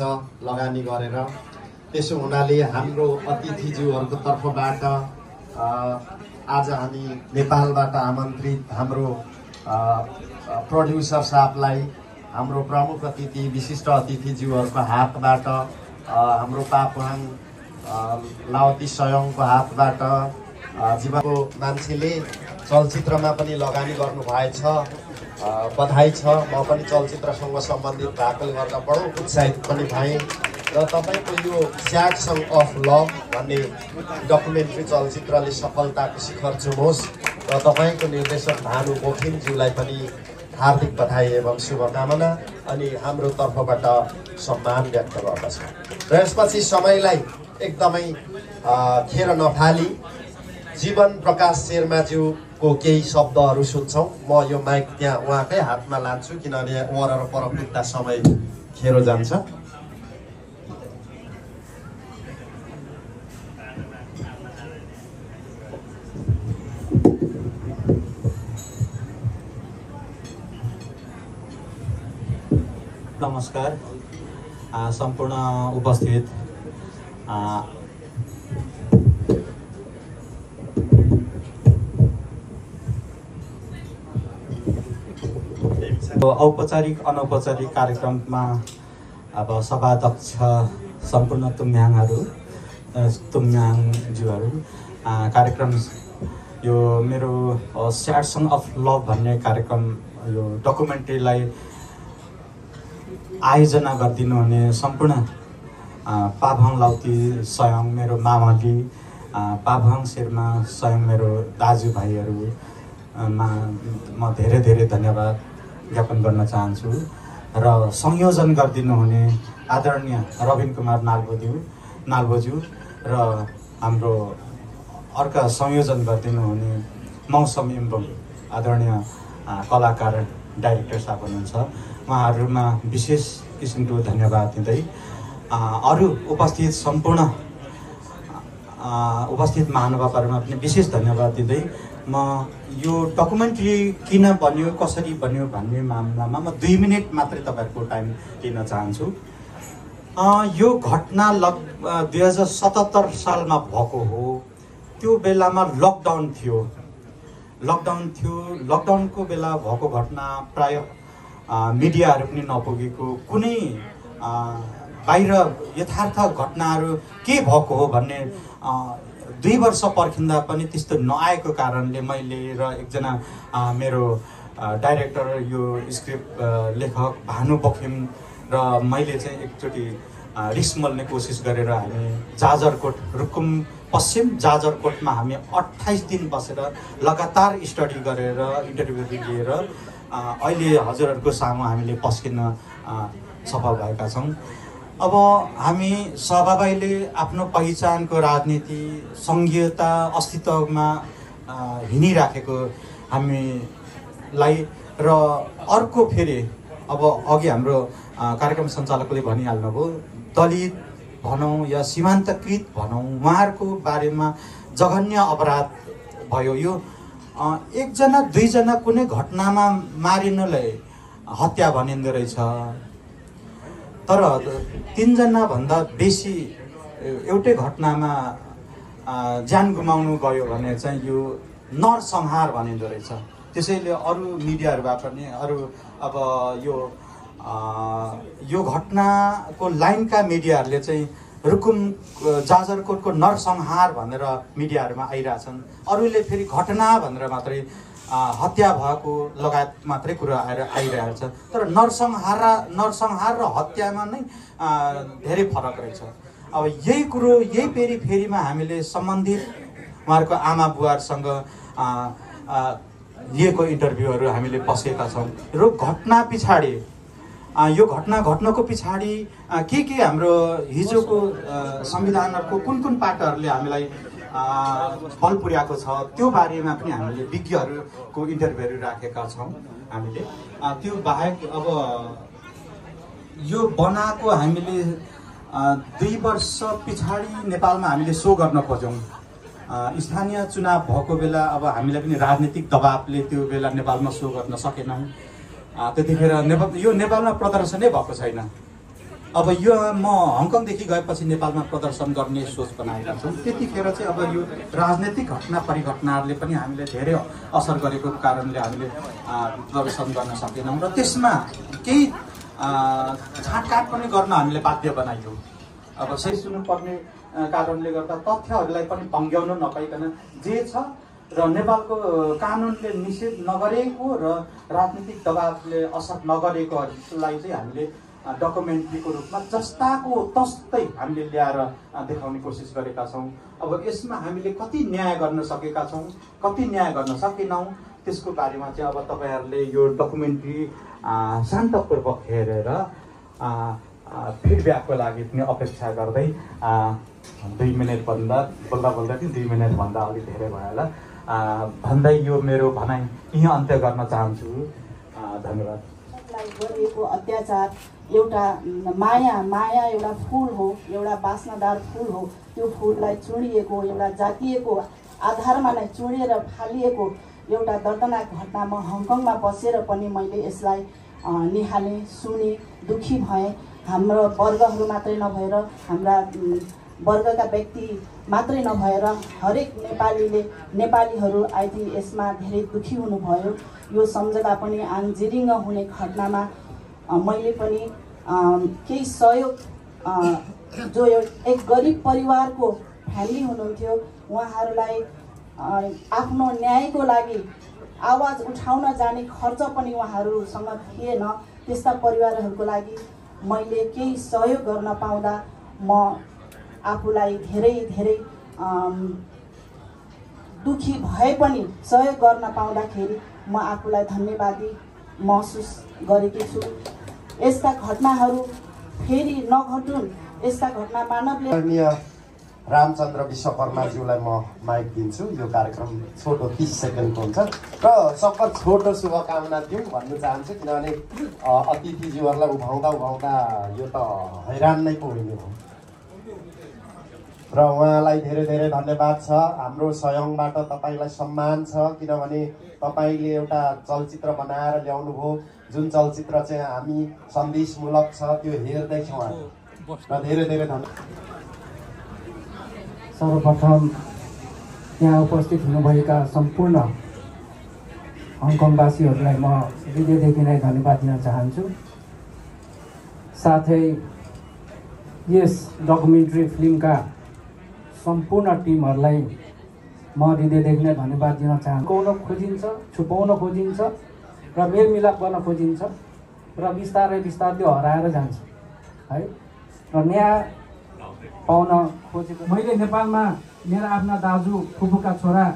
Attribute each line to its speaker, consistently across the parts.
Speaker 1: लगानी गरेर। त्यसो हुनाले हाम्रो अतिथिज्यूहरूको तर्फबाट आज हामी नेपालबाट आमन्त्रित हाम्रो प्रोड्युसर साहबलाई, हाम्रो प्रमुख अतिथि विशिष्ट अतिथिज्यूहरूको हातबाट, हाम्रो पापुहाङ लावती सयोङको हातबाट, जीवनको मान्छेले चलचित्रमा पनि लगानी गर्नुभएछ, बधाई छ। म पनि चलचित्रसँग सम्बन्धित भएकोले गर्दा बडो उत्साहित पनि भएँ र तपाईँको यो स्याड सङ अफ लभ भन्ने डकुमेन्ट्री चलचित्रले सफलताको शिखर छुमोस् र तपाईँको निर्देशक भानु बोखिमज्यूलाई पनि हार्दिक बधाई एवं शुभकामना अनि हाम्रो तर्फबाट सम्मान व्यक्त गर्दछ। र यसपछि समयलाई एकदमै खेर नफाली जीवन प्रकाश शेर्माज्यूको केही शब्दहरू सुन्छौँ। म यो माइक त्यहाँ उहाँकै हातमा लान्छु किनभने वर र पर पुग्दा समय खेरो जान्छ।
Speaker 2: नमस्कार सम्पूर्ण उपस्थित औपचारिक अनौपचारिक कार्यक्रममा अब सभाध्यक्ष सम्पूर्ण तुम्याङज्यूहरू कार्यक्रम यो मेरो स्याड सङ अफ लभ भन्ने कार्यक्रम यो डकुमेन्ट्रीलाई आयोजना गरिदिनु हुने सम्पूर्ण पाभाङ लाउती सयोङ मेरो मामली, पाभाङ शेर्मा सयोङ मेरो दाजुभाइहरूमा म धेरै धेरै धन्यवाद ज्ञापन गर्न चाहन्छु। र संयोजन गरिदिनु हुने आदरणीय रविन कुमार नाल्बोज्यू र हाम्रो अर्का संयोजन गरिदिनु हुने मौसम इम्बोङ आदरणीय कलाकार डाइरेक्टर साहब हुनुहुन्छ, उहाँहरूमा विशेष किसिमको धन्यवाद दिँदै अरू उपस्थित सम्पूर्ण उपस्थित महानुभावहरूमा पनि विशेष धन्यवाद दिँदै म यो डकुमेन्ट्री किन बन्यो, कसरी बन्यो भन्ने मामलामा म 2 मिनट मात्रै तपाईँहरूको टाइम लिन चाहन्छु। यो घटना 2077 सालमा भएको हो। त्यो बेलामा लकडाउन थियो। लकडाउनको बेला भएको घटना प्राय मिडियाहरू पनि नपुगेको, कुनै बाहिर यथार्थ घटनाहरू के भएको हो भन्ने 2 वर्ष पर्खिँदा पनि त्यस्तो नआएको कारणले मैले र एकजना मेरो डाइरेक्टर यो स्क्रिप्ट लेखक भानु बोखिम र मैले चाहिँ एकचोटि रिस्क मोल्ने कोसिस गरेर हामी जाजरकोट रुकुम पश्चिम जाजरकोटमा हामी 28 दिन बसेर लगातार स्टडी गरेर इन्टरभ्यू लिएर अहिले हजुरहरूको सामु हामीले पस्किन सफल भएका छौँ। अब हामी सभाबाईले आफ्नो पहिचानको राजनीति सङ्घीयता अस्तित्वमा हिँडिराखेको हामीलाई र अर्को फेरि अब अघि हाम्रो कार्यक्रम सञ्चालकले भनिहाल्नुभयो दलित भनौँ या सीमान्तकृत भनौँ उहाँहरूको बारेमा जघन्य अपराध भयो। यो 1 जना 2 जना कुनै घटनामा मारिनुलाई हत्या भनिँदो रहेछ, तर 3 जना भन्दा बेसी एउटै घटनामा ज्यान गुमाउनु गयो भने चाहिँ यो नरसंहार भनिँदो रहेछ। त्यसैले अरू मिडियाहरूबाट पनि अरू अब यो घटनाको लाइनका मिडियाहरूले चाहिँ रुकुम जाजरकोटको नरसंहार भनेर मिडियाहरूमा आइरहेछन्, अरूले फेरि घटना भनेर मात्रै हत्या भएको लगायत मात्रै कुरा आइरहेको छ। तर नरसंहार र हत्यामा नै धेरै फरक रहेछ। अब यही कुरो यही फेरिमा हामीले सम्बन्धित उहाँहरूको आमा बुवाहरूसँग लिएको इन्टरभ्यूहरू हामीले बसेका छौँ र घटना पछाडि यो घटना घट्नको पछाडि के हाम्रो हिजोको संविधानहरूको कुन पाटहरूले हामीलाई बल पुर्याएको छ त्यो बारेमा पनि हामीले विज्ञहरूको इन्टरभ्यूहरू राखेका छौँ। हामीले त्यो बाहेक अब यो बनाएको हामीले 2 वर्ष पछाडि नेपालमा हामीले सो गर्न खोज्यौँ। स्थानीय चुनाव भएको बेला अब हामीलाई पनि राजनीतिक दबावले त्यो बेला नेपालमा सो गर्न सकेनौँ। त्यतिखेर नेपालमा प्रदर्शनै भएको छैन। अब यो म हङकङदेखि गएपछि नेपालमा प्रदर्शन गर्ने सोच बनाएका छौँ। त्यतिखेर चाहिँ अब यो राजनैतिक घटना परिघटनाहरूले पनि हामीले धेरै असर गरेको कारणले हामीले प्रदर्शन गर्न सकेनौँ र त्यसमा केही छाँटकाट पनि गर्न हामीले बाध्य बनाइयो। अब सही सुन्नुपर्ने कारणले गर्दा तथ्यहरूलाई पनि भङ्ग्याउन नपाइकन जे छ र नेपालको कानुनले निषेध नगरेको र राजनीतिक दबावले असर नगरेकोलाई चाहिँ हामीले डकुमेन्ट्रीको रूपमा जस्ताको तस्तै हामीले ल्याएर देखाउने कोसिस गरेका छौँ। अब यसमा हामीले कति न्याय गर्न सकेका छौँ, कति न्याय गर्न सकेनौँ, त्यसको बारेमा चाहिँ अब तपाईँहरूले यो डकुमेन्ट्री शान्तपूर्वक हेरेर फिडब्याकको लागि पनि अपेक्षा गर्दै 2 मिनटभन्दा बोल्दा पनि 2 मिनटभन्दा अलिक धेरै भयो होला भन्दै यो मेरो भनाइ यहाँ अन्त्य गर्न चाहन्छु। धन्यवाद।
Speaker 3: गरिएको अत्याचार एउटा माया एउटा फुल हो, एउटा बास्नादार फुल हो। त्यो फुललाई चुडिएको, एउटा जातिएको आधारमा नै चुडेर फालिएको एउटा दर्दनाक घटनामा हङकङमा बसेर पनि मैले यसलाई निहालेँ, सुने, दुखी भएँ। हाम्रो वर्गहरू मात्रै नभएर, हाम्रा वर्गका व्यक्ति मात्रै नभएर हरेक नेपालीहरू आई थिङ्क यसमा धेरै दुखी हुनुभयो। यो सम्झदा पनि आङ जिरिङ्ग हुने घटनामा मैले पनि केही सहयोग जो एक गरिब परिवारको फ्यामिली हुनुहुन्थ्यो, उहाँहरूलाई आफ्नो न्यायको लागि आवाज उठाउन जाने खर्च पनि उहाँहरूसँग थिएन। त्यस्ता परिवारहरूको लागि मैले केही सहयोग गर्न पाउँदा म आफूलाई धेरै दुखी भए पनि सहयोग गर्न पाउँदाखेरि म आफूलाई धन्यवादी महसुस गरेकी छु। यस्ता घटनाहरू फेरि नघटुन्, यस्ता घटना मानवले।
Speaker 1: रामचन्द्र विश्वकर्माज्यूलाई म माइक दिन्छु। यो कार्यक्रम छोटो 30 सेकेन्डको हुन्छ र सबै छोटो शुभकामना दिउँ भन्न चाहन्छु, किनभने अतिथिज्यूहरूलाई उभाउँदा यो त हैरान नै पो हुने हो र उहाँलाई धेरै धन्यवाद छ। हाम्रो सहयोगबाट तपाईँलाई सम्मान छ, किनभने तपाईँले एउटा चलचित्र बनाएर ल्याउनु भयो, जुन चलचित्र चाहिँ हामी सन्देशमूलक छ, त्यो हेर्दैछौँ हामी र धेरै धन्यवाद।
Speaker 4: सर्वप्रथम यहाँ उपस्थित हुनुभएका सम्पूर्ण हङकङवासीहरूलाई म हृदयदेखि नै धन्यवाद दिन चाहन्छु। साथै यस डकुमेन्ट्री फिल्मका सम्पूर्ण टिमहरूलाई म हृदयदेखि नै धन्यवाद दिन चाहन्छु। खोजिन्छ, छुपाउन खोजिन्छ र मेलमिलाप गर्न खोजिन्छ र बिस्तारै त्यो हराएर जान्छ है। र न्याय पाउन खोजेको मैले नेपालमा मेरा आफ्ना दाजु फुपूका छोरा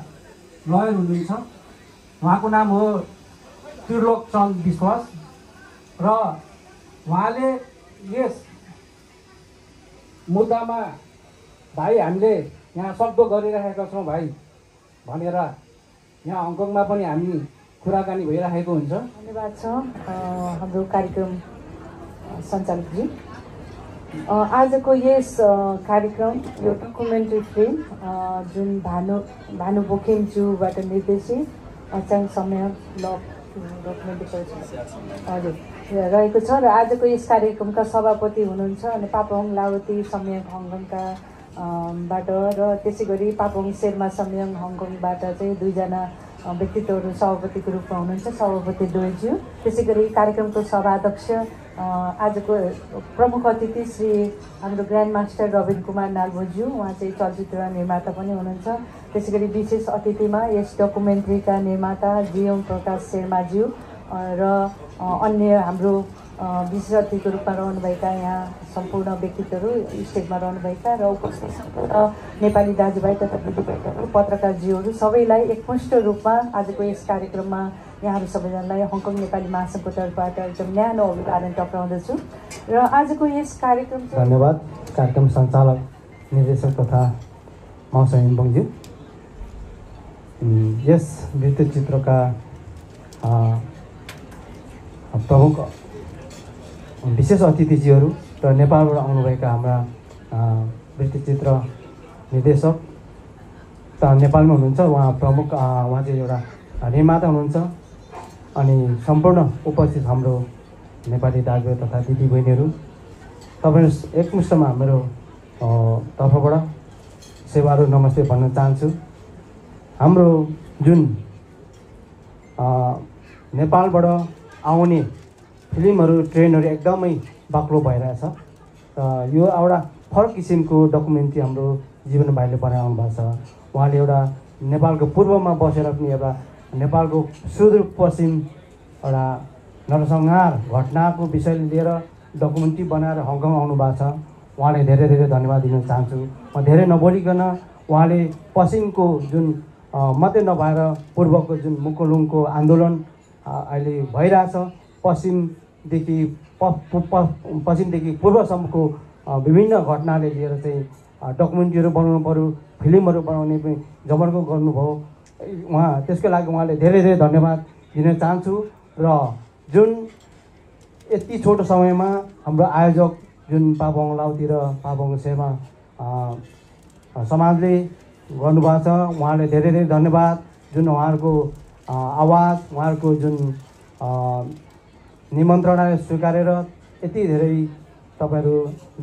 Speaker 4: लयर हुनुहुन्छ, उहाँको नाम हो त्रिलोकचन्द विश्वास र उहाँले यस मुद्दामा भाइ हामीले यहाँ सक्दो गरिरहेका छौँ भाइ भनेर यहाँ हङकङमा पनि हामी कुराकानी भइरहेको हुन्छ।
Speaker 5: धन्यवाद छ हाम्रो कार्यक्रम सञ्चालकजी। आजको यस कार्यक्रम यो डकुमेन्ट्री फिल्म जुन भानु बोकेमज्यूबाट निर्देशित चाहिँ समय हजुर रहेको छ र आजको यस कार्यक्रमका सभापति हुनुहुन्छ अनि पापहोङ लावती सम्यङ हङकङका बाट र त्यसै गरी पापहोङ शेर्मा सम्यङ हङकङबाट चाहिँ 2 जना व्यक्तित्वहरू सभापतिको रूपमा हुनुहुन्छ, सभापति डोयज्यू। त्यसै गरी कार्यक्रमको सभाध्यक्ष आजको प्रमुख अतिथि श्री हाम्रो ग्रान्ड मास्टर रविन कुमार नाल्बोज्यू, उहाँ चाहिँ चलचित्र निर्माता पनि हुनुहुन्छ। त्यसै गरी विशेष अतिथिमा यस डकुमेन्ट्रीका निर्माता जीएम प्रकाश शेर्माज्यू र अन्य हाम्रो विशेष अतिथिको रूपमा रहनुभएका यहाँ सम्पूर्ण व्यक्तित्वहरू स्टेजमा रहनुभएका र उपस्थित नेपाली दाजुभाइ तथा दिदीबहिनीहरू, पत्रकारज्यूहरू सबैलाई एकमुष्ट रूपमा आजको यस कार्यक्रममा यहाँहरू सबैजनालाई हङकङ नेपाली महासङ्घको तर्फबाट एकदम न्यानो अभिवादन टक्राउँदछु। र आजको यस कार्यक्रम
Speaker 4: धन्यवाद कार्यक्रम सञ्चालक निर्देशक तथा मौसा इम्बोङज्यू। यस वृत्तचित्रका प्रमुख विशेष अतिथिज्यूहरू र नेपालबाट आउनुभएका हाम्रा वृत्तचित्र निर्देशक त नेपालमा हुनुहुन्छ, उहाँ प्रमुख उहाँ चाहिँ एउटा निर्माता हुनुहुन्छ अनि सम्पूर्ण उपस्थित हाम्रो नेपाली दाजुभाइ तथा दिदीबहिनीहरू तपाईँ एकमुष्टमा मेरो तर्फबाट सेवाहरू नमस्ते भन्न चाहन्छु। हाम्रो जुन नेपालबाट आउने फिल्महरू ट्रेन्डहरू एकदमै बाक्लो भइरहेछ र यो एउटा फरक किसिमको डकुमेन्ट्री हाम्रो जीवन भाइले बनाउनु भएको छ। उहाँले एउटा नेपालको पूर्वमा बसेर पनि एउटा नेपालको सुदूरपश्चिम एउटा नरसंहार घटनाको विषय लिएर डकुमेन्ट्री बनाएर हङकङ आउनु भएको छ। उहाँले धेरै धेरै धन्यवाद दिन चाहन्छु। म धेरै नबोलिकन उहाँले पश्चिमको जुन मात्रै नभएर पूर्वको जुन मुकुलुङको आन्दोलन अहिले भइरहेछ, पश्चिमदेखि पूर्वसम्मको विभिन्न घटनाले लिएर चाहिँ डकुमेन्ट्रीहरू बनाउनु पऱ्यो, फिल्महरू बनाउने पनि जबरको गर्नुभयो। उहाँ त्यसको लागि उहाँले धेरै धेरै धन्यवाद दिन चाहन्छु। र जुन यति छोटो समयमा हाम्रो आयोजक जुन पापङ लाउती र पापङ शेर्मा समाजले गर्नुभएको छ, उहाँले धेरै धेरै धन्यवाद। जुन उहाँहरूको आवाज, उहाँहरूको जुन निमन्त्रणा स्वीकारेर यति धेरै तपाईँहरू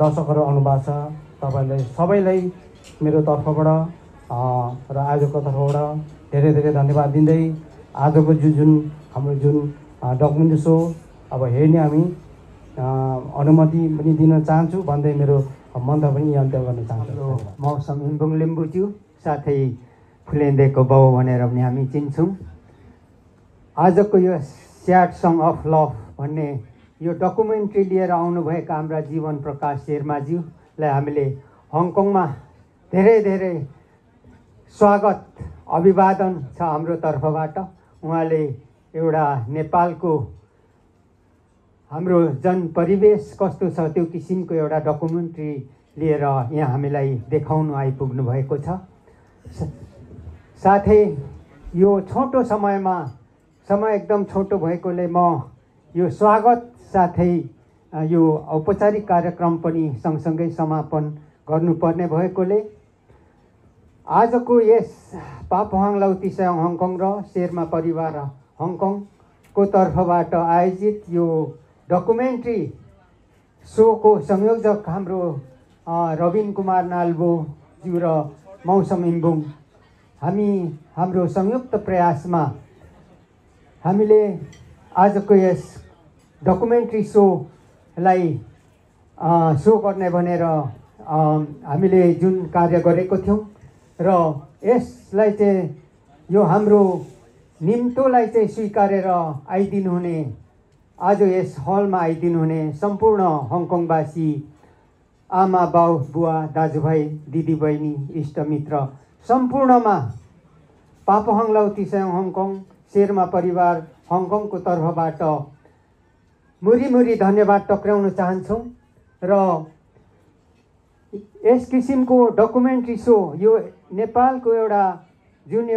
Speaker 4: दर्शकहरू आउनुभएको छ, तपाईँहरूलाई सबैलाई मेरो तर्फबाट र आयोजकको तर्फबाट धेरै धेरै धन्यवाद दिँदै आजको जुन हाम्रो जुन डकुमेन्ट्री सो अब हेर्ने हामी अनुमति पनि दिन चाहन्छु भन्दै मेरो मन्त्र पनि अन्त्य गर्न चाहन्छु।
Speaker 6: मौसम इम्बुङ लिम्बुज्यू साथै फुलेन्देको बाउ भनेर पनि हामी चिन्छौँ। आजको यो स्याड सङ अफ लभ भन्ने यो डकुमेन्ट्री लिएर आउनुभएका हाम्रा जीवन प्रकाश शेर्माज्यूलाई हामीले हङकङमा धेरै धेरै स्वागत अभिवादन छ हाम्रो तर्फबाट। उहाँले एउटा नेपालको हाम्रो जनपरिवेश कस्तो छ त्यो किसिमको एउटा डकुमेन्ट्री लिएर यहाँ हामीलाई देखाउनु आइपुग्नु भएको छ। साथै यो छोटो समयमा समय एकदम छोटो भएकोले म यो स्वागत साथै यो औपचारिक कार्यक्रम पनि सँगसँगै समापन गर्नुपर्ने भएकोले आजको यस पापहाङ लाउती सायोङ हङकङ र शेर्मा परिवार हङकङको तर्फबाट आयोजित यो डकुमेन्ट्री सोको संयोजक हाम्रो रविन कुमार नाल्बोज्यू र मौसम इम्बुङ हामी हाम्रो संयुक्त प्रयासमा हामीले आजको यस डकुमेन्ट्री सोलाई सो गर्ने भनेर हामीले जुन कार्य गरेको थियौँ र यसलाई चाहिँ यो हाम्रो निम्तोलाई चाहिँ स्वीकारेर आइदिनु हुने आज यस हलमा आइदिनु हुने सम्पूर्ण हङकङवासी आमा बाउ बुवा दाजुभाइ दिदीबहिनी इष्टमित्र सम्पूर्णमा पापहाङ लाउती सायोङ हङकङ शेर्मा परिवार हङकङको तर्फबाट मुरी धन्यवाद टक्राउन चाहन्छौँ। र यस किसिमको डकुमेन्ट्री सो यो नेपालको एउटा जुन